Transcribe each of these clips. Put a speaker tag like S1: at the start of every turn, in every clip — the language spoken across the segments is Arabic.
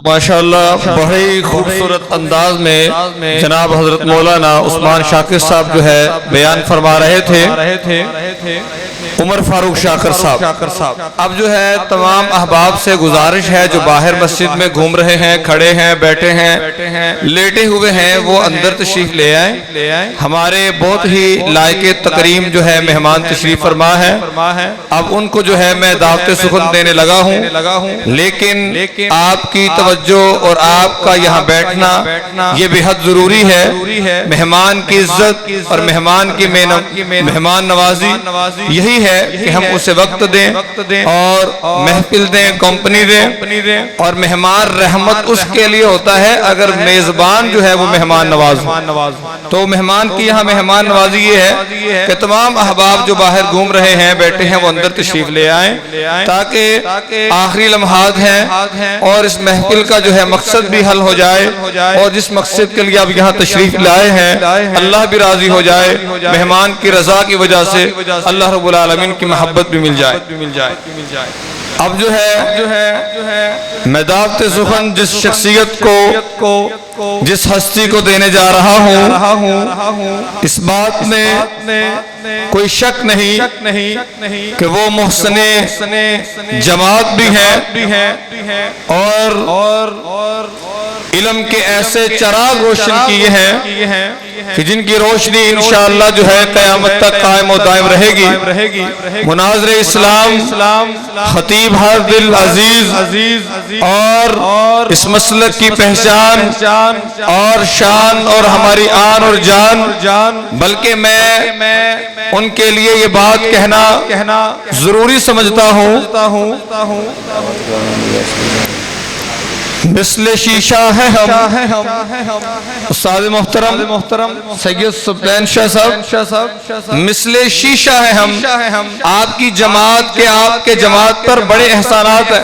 S1: ماشاءاللہ بڑے ہی خوبصورت انداز میں جناب حضرت مولانا عثمان شاکر صاحب جو ہے بیان فرما رہے تھے، عمر فاروق شاکر صاحب۔ اب جو ہے تمام احباب سے گزارش ہے جو باہر مسجد میں گھوم رہے ہیں، کھڑے ہیں، بیٹھے ہیں، لیٹے ہوئے ہیں، وہ اندر تشریف لے آئیں۔ ہمارے بہت ہی لائق تکریم جو ہے مہمان تشریف فرما ہے، اب ان کو جو ہے میں دعوت سخن دینے لگا ہوں، لیکن آپ کی توجہ اور آپ کا یہاں بیٹھنا یہ بے حد ضروری ہے۔ مہمان کی عزت اور مہمان کی مہمان نوازی یہی ہے کہ ہم اسے وقت دیں اور محفل دیں، کمپنی دیں، اور مہمان رحمت اس کے لیے ہوتا ہے اگر میزبان جو ہے وہ مہمان نواز ہو۔ تو مہمان کی یہاں مہمان نوازی یہ ہے کہ تمام احباب جو باہر گھوم رہے ہیں، بیٹھے ہیں، وہ اندر تشریف لے آئیں تاکہ آخری لمحات ہیں اور اس محفل کا جو ہے مقصد بھی حل ہو جائے، اور جس مقصد کے لیے اب یہاں تشریف لائے ہیں اللہ بھی راضی ہو جائے، مہمان کی رضا کی وجہ سے اللہ رب العالمین کی محبت بھی مل جائے۔ اب جو ہے میں دعوت سخن جس شخصیت کو، جس ہستی کو دینے جا رہا ہوں، اس بات میں کوئی شک نہیں کہ وہ محسن جماعت بھی ہیں اور علم کے ایسے چراغ روشن کیے ہیں کہ جن کی روشنی انشاءاللہ جو ہے قیامت تک قائم و دائم رہے گی۔ مناظر اسلام خطیب ہر دل عزیز اور اس مسلک کی پہچان اور شان اور ہماری آن اور جان، بلکہ میں ان کے لیے یہ بات کہنا ضروری سمجھتا ہوں، مثل شیشہ ہے ہم۔ استاد محترم سید سبطین شاہ صاحب، مثل شیشہ ہے ہم، آپ کی جماعت کے، آپ کے جماعت پر بڑے احسانات ہیں،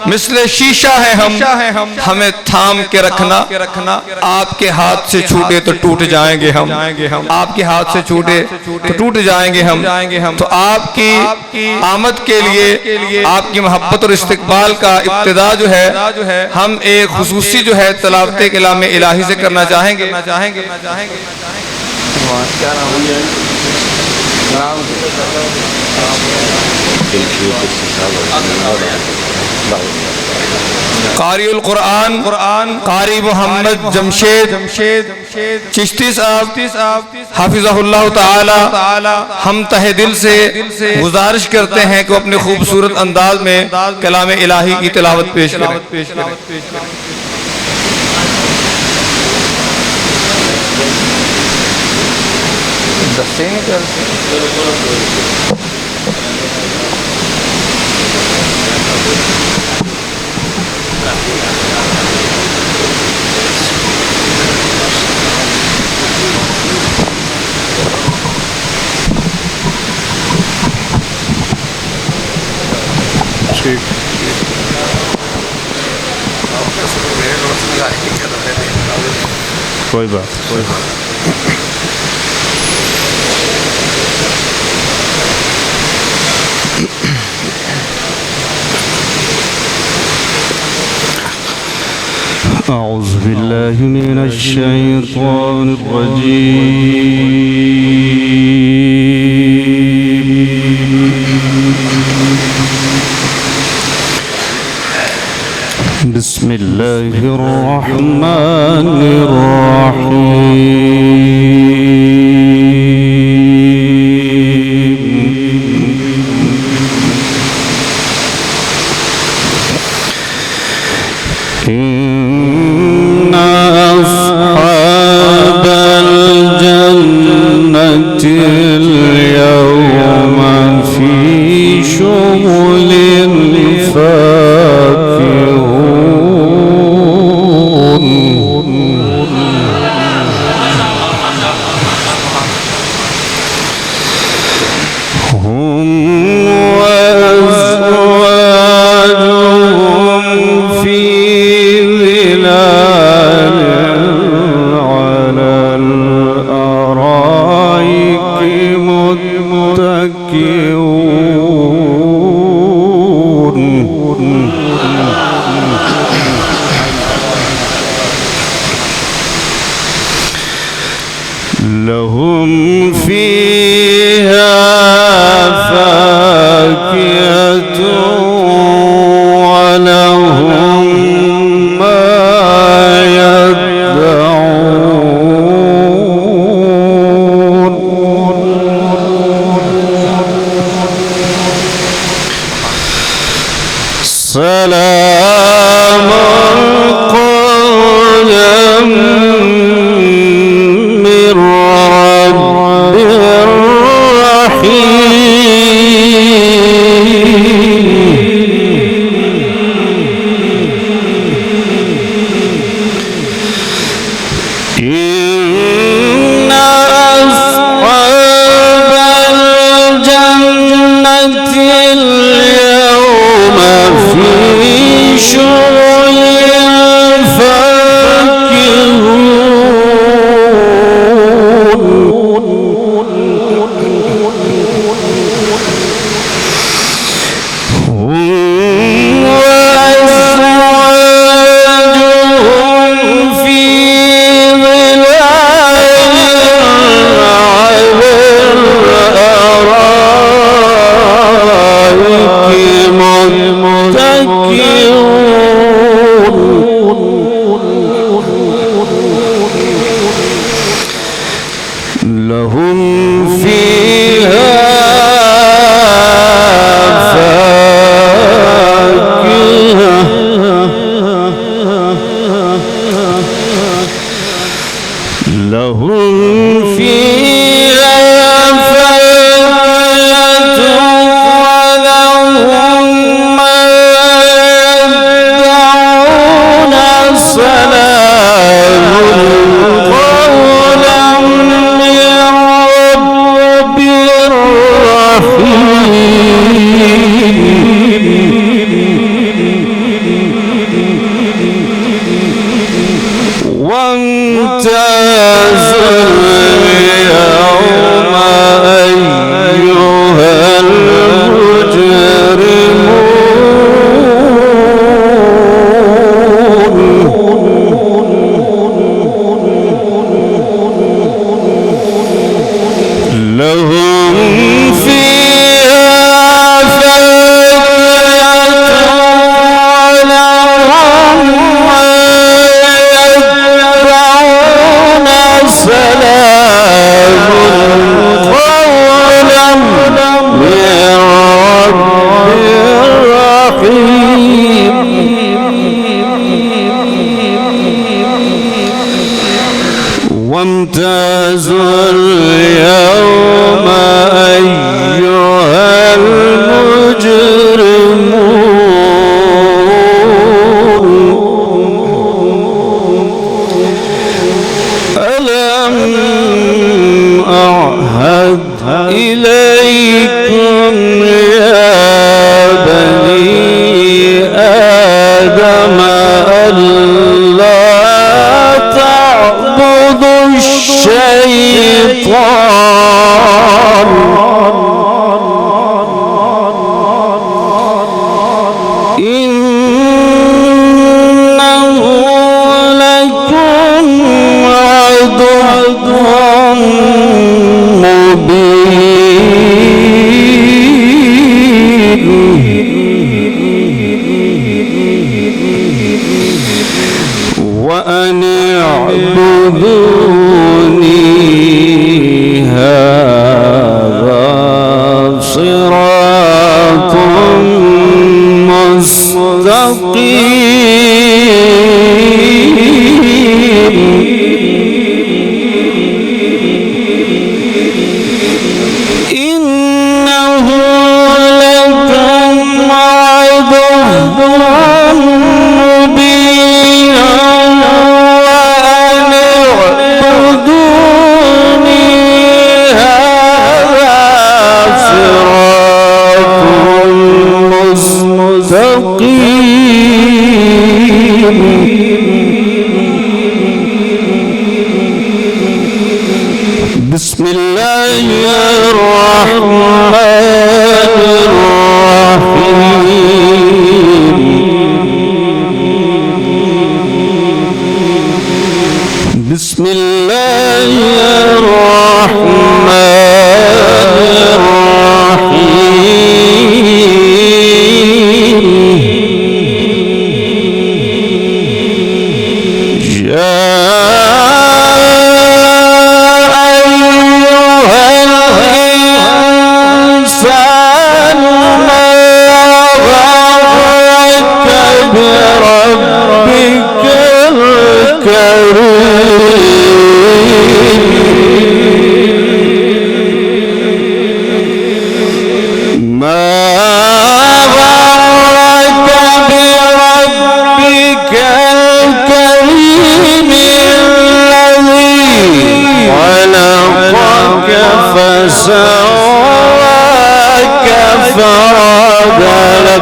S1: مثل شیشہ ہے ہم، ہمیں تھام کے رکھنا، آپ کے ہاتھ سے چھوٹے تو ٹوٹ جائیں گے ہم، آپ کے ہاتھ سے چھوٹے تو ٹوٹ جائیں گے ہم۔ تو آپ کی آمد کے لیے، آپ کی محبت اور استقبال کا ابتدا جو ہے ہم ایک خصوصی جو ہے تلاوت کلام الہی سے کرنا چاہیں گے۔ قاری القرآن قاری محمد جمشید چشتی صاحب حافظہ اللہ تعالی، ہم تہ دل سے گزارش کرتے ہیں کہ وہ اپنے خوبصورت انداز میں کلام الہی کی تلاوت پیش کریں۔
S2: कोई बात أعوذ بالله من الشيطان الرجيم بسم الله الرحمن الرحيم إن أصحاب الجنة اليوم في شغل هم وأزواجهم في ظلال على الأرائك متكئون لهم فيها فاكهة ولهم ما يدعون سلام قولا من رب إن أصحاب الجنة اليوم في شغل هذا صراط مستقيم إنه لكم عدو مبين وأن اعبدوني هذا صراط مستقيم بسم الله الرحمن الرحيم بسم الله الرحمن الرحيم فسواك فعدلك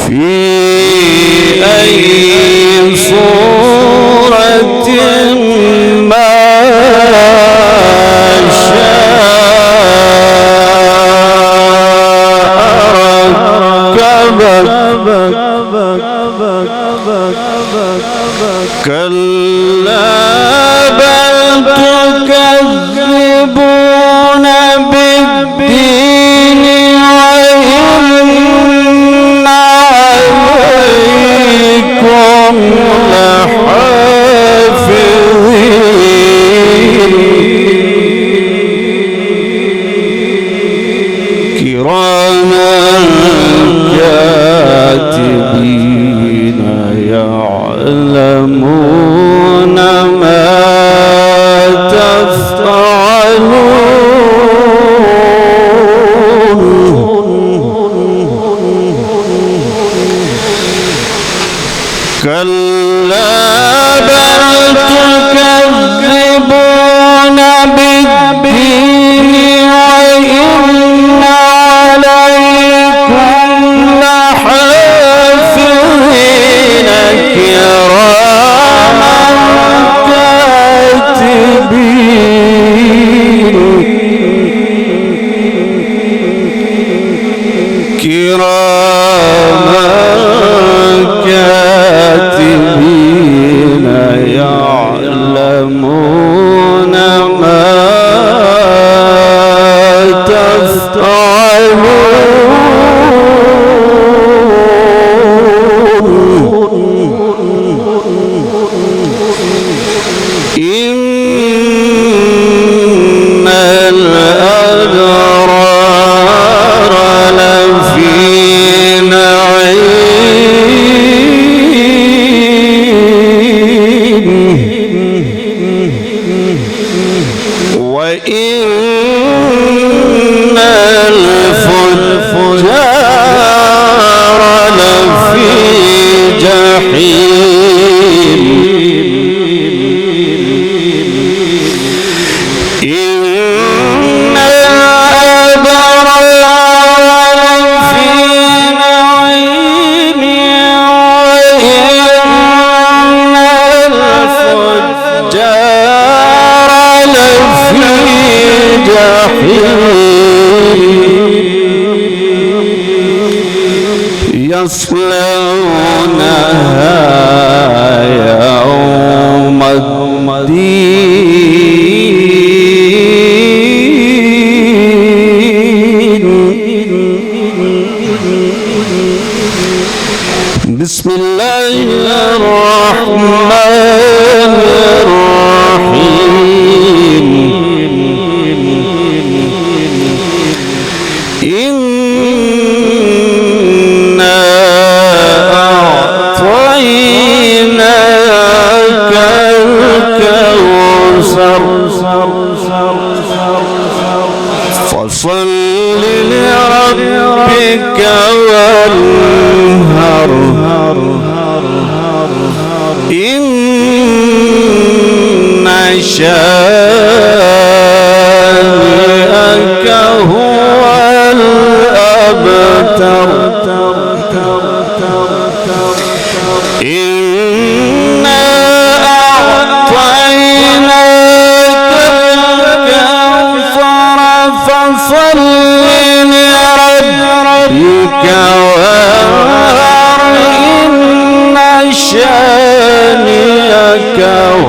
S2: في أي صورة ما شاء ركبك كلا بل تكذبون بالدين وإن عليكم لحافظين كراما كاتبين يعلمون ما كلا بل تكذبون بالدين وإن عليكم لحافظين كراما كاتبين يعلمون ما تفعلون إن الأبرار لفي نعيم وإن الفجار لفي جحيم إن الأبرار لفي نعيم وإن الفجار لفي جحيم يصلونها يوم الدين بسم الله الرحمن الرحيم إنا أعطيناك الكوثر فصل لربك وانهر إن شانئك هو الأبتر إنا أعطيناك الكوثر فصل لربك وانهر إن شانئك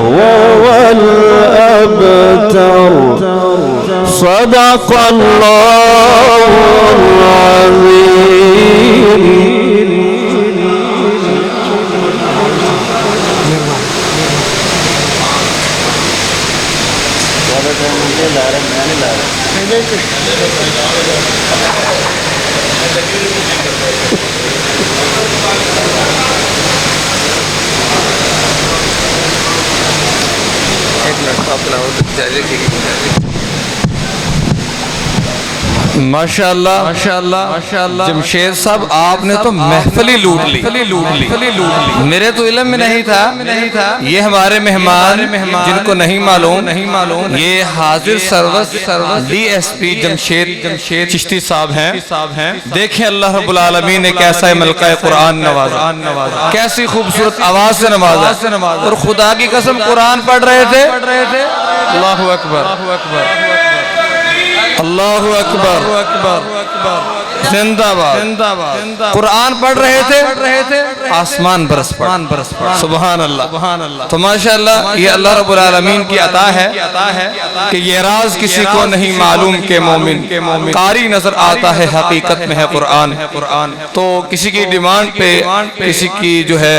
S2: هو الأبتر صدق الله العظيم.
S1: माशाअल्लाह माशाअल्लाह जमशेद साहब आपने तो महफिल लूट ली। मेरे तो इल्म में नहीं था। ये हमारे मेहमान जिनको नहीं मालूम ये हाजिर सर्वस DSP जमशेद चिश्ती साहब हैं। देखें अल्लाह रब्बुल आलमीन ने कैसा मलका कुरान नवाजा, कैसी खूबसूरत आवाज से नवाजा। और खुदा की कसम कुरान पढ़ रहे थे। अल्लाहु अकबर अल्लाहु अकबर जिंदाबाद। कुरान पढ़ रहे थे, आसमान बरस पड़ा। सुभान अल्लाह। तो माशाअल्लाह ये अल्लाह रब्बुल आलमीन की अता है कि ये राज किसी को नहीं मालूम के मोमिन कारी नजर आता है, हकीकत में है कुरान। तो किसी की डिमांड पे किसी की जो है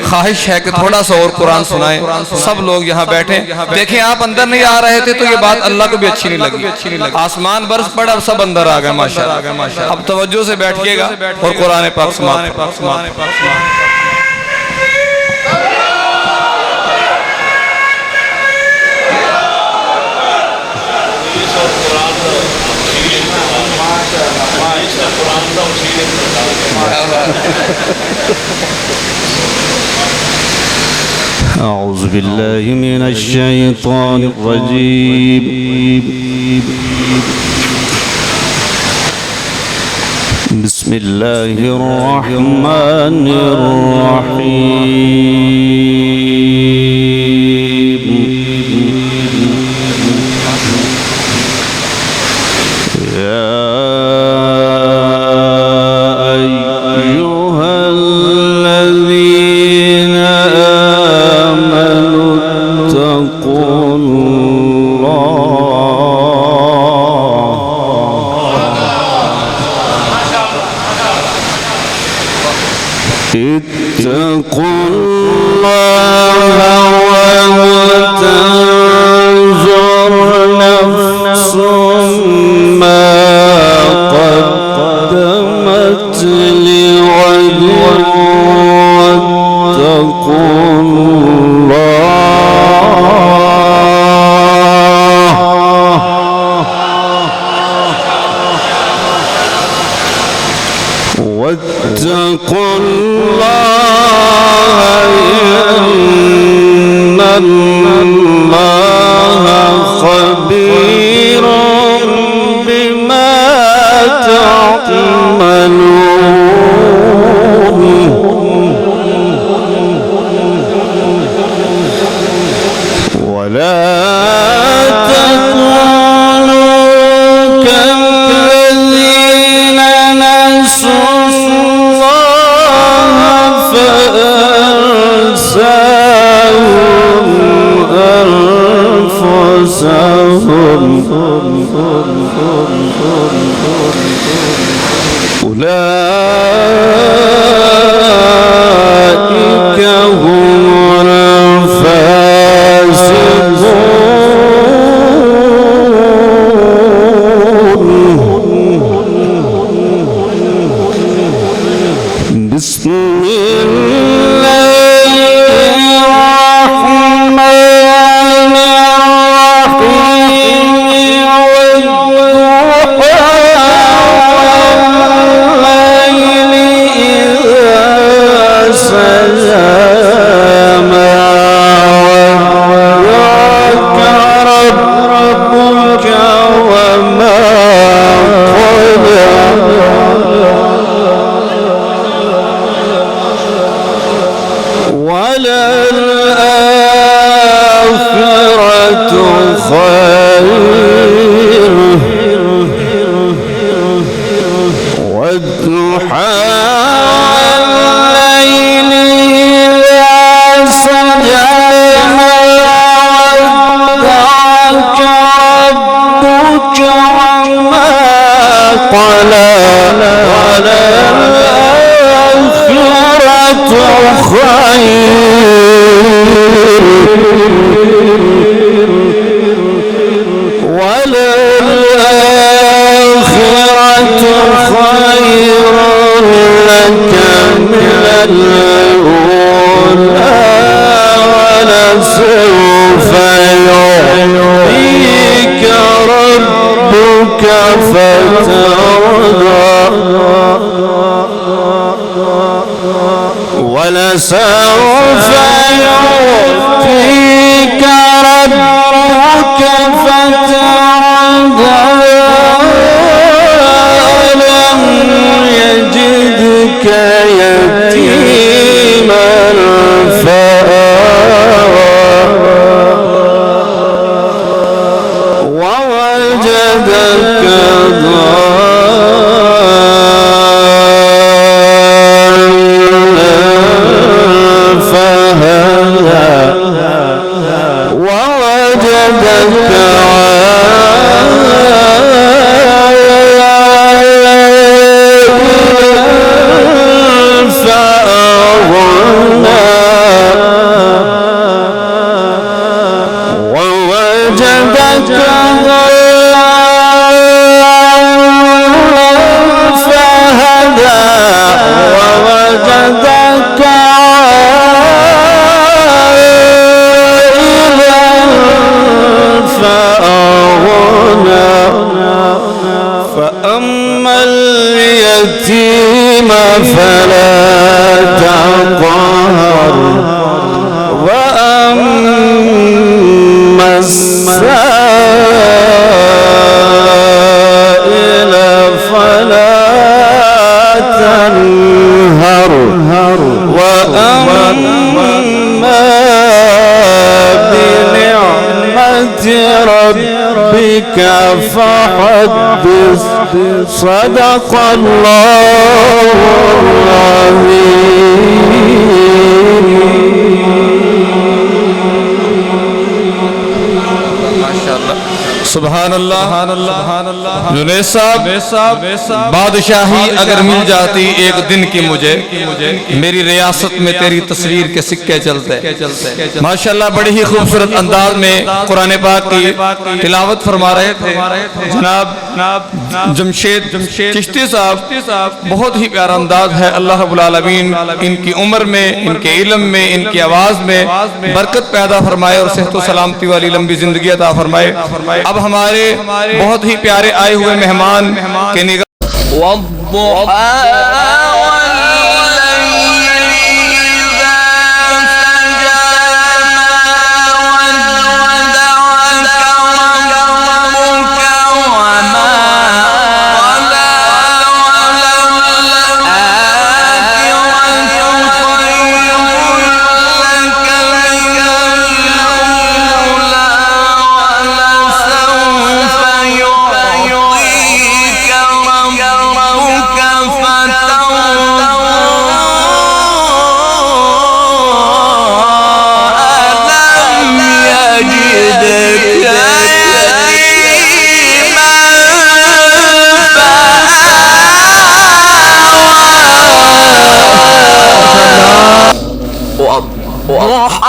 S1: ख्वाहिश है कि थोड़ा सा और कुरान सुनाएं। सब लोग यहाँ बैठे। देखें आप अंदर नहीं आ रहे थे तो ये बात अल्लाह को भी अच्छी नहीं लगी। आसमान बरस पड़ा, अब सब अंदर आ गए माशाअल्लाह। अब तवज्जो से बैठिएगा और कुरान पाक सुनाएं।
S2: أعوذ بالله من الشيطان الرجيم بسم الله الرحمن الرحيم يا أيها الذين آمنوا اتقوا الله ولتنظر نفس ما قدمت لغد واتقوا الله إن الله خبير بما تعملون ولا تكونوا كالذين نسوا أولئك بسم الله الرحمن الرحيم والليل إذا سجى ما ودعك ربك وما قلى وللآخرة خير والضحى والليل إذا سجى ما ودعك ربك وما قلى وللآخرة خير لك من الأولى ولسوف يعطيك ربك فترضى ولسوف يعطيك ربك فترضى ألم يجدك يتيما فآوى ووجدك فأما اليتيم فلا تقهر وأما السائل فلا تنهر وأما بنعمة ربك فحدث صدق الله العظيم.
S1: सुभान अल्लाह। जुनैद साहब, बादशाही अगर मिल जाती एक दिन की मुझे, मेरी रियासत में तेरी तस्वीर के सिक्के चलते। माशाअल्लाह बड़ी ही खूबसूरत अंदाज में कुरान पाक की तिलावत फरमा रहे थे जनाब जमशेद चिश्ती साहब। बहुत ही प्यारा अंदाज है। अल्लाह रब्बुल आलमीन इनकी उम्र में, इनके इल्म में, इनकी आवाज में बरकत पैदा फरमाए और सेहत व सलामती वाली लंबी जिंदगी अता फरमाए। अब हमारे बहुत ही प्यारे आए हुए मेहमान के निगाह
S2: وأضحى